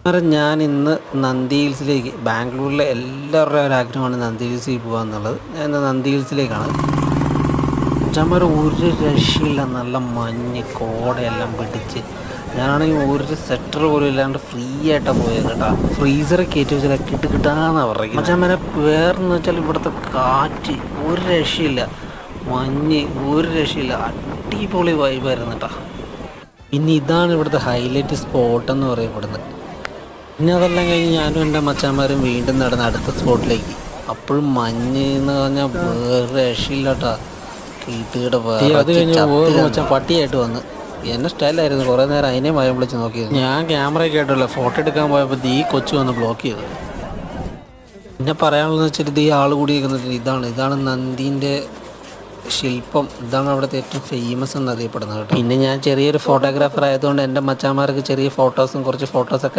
കാരണം ഞാൻ ഇന്ന് നന്ദി ഹിൽസിലേക്ക്, ബാംഗ്ലൂരിലെ എല്ലാവരുടെയും ഒരു ആഗ്രഹമാണ് നന്ദി ഹിൽസിൽ പോകുക എന്നുള്ളത്. ഞാൻ ഇന്ന് നന്ദി ഹിൽസിലേക്കാണ്. ചമ്മര ഒരു രക്ഷയില്ല, നല്ല മഞ്ഞ് കോടയെല്ലാം പിടിച്ച്. ഞാനാണെങ്കിൽ ഒരു സെറ്റർ പോലും ഇല്ലാണ്ട് ഫ്രീ ആയിട്ടാണ് പോയത് കേട്ടോ. ഫ്രീസറെ കയറ്റി വെച്ചാൽ കിട്ടാന്നാണ് പറയുന്നത്. മച്ചാമ്മരെ വേറെന്ന് വെച്ചാൽ ഇവിടുത്തെ കാറ്റ് ഒരു രക്ഷയില്ല, മഞ്ഞ് ഒരു രക്ഷയില്ല, അടിപൊളി വൈബായിരുന്നു കേട്ടോ. പിന്നെ ഇതാണ് ഇവിടുത്തെ ഹൈലൈറ്റ് സ്പോട്ട് എന്ന് പറയപ്പെടുന്നത്. പിന്നെ അതെല്ലാം കഴിഞ്ഞ് ഞാനും എൻ്റെ മച്ചാന്മാരും വീണ്ടും നടന്ന് അടുത്ത സ്പോട്ടിലേക്ക്. അപ്പോഴും മഞ്ഞ് എന്ന് പറഞ്ഞാൽ വേറെ രക്ഷയില്ല കേട്ടോ. കീട്ടുകയുടെ അത് കഴിഞ്ഞ് വേറെ മച്ചാൻ പട്ടിയായിട്ട് വന്ന് എന്നെ സ്റ്റൈലായിരുന്നു. കുറേ നേരം അതിനെ ഭയം വിളിച്ച് നോക്കിയത്. ഞാൻ ക്യാമറയൊക്കെ ആയിട്ടല്ലോ ഫോട്ടോ എടുക്കാൻ പോയപ്പോൾ ഈ കൊച്ചു വന്ന് ബ്ലോക്ക് ചെയ്തു. പിന്നെ പറയാനുള്ളതെന്ന് വെച്ചിട്ട് ഈ ആൾ കൂടി നിൽക്കുന്നത് ഇതാണ് നന്ദീൻ്റെ ശില്പം. ഇതാണ് അവിടുത്തെ ഏറ്റവും ഫേമസ് എന്ന് അറിയപ്പെടുന്നത് കേട്ടോ. പിന്നെ ഞാൻ ചെറിയൊരു ഫോട്ടോഗ്രാഫർ ആയതുകൊണ്ട് എൻ്റെ മച്ചാന്മാർക്ക് ചെറിയ കുറച്ച് ഫോട്ടോസൊക്കെ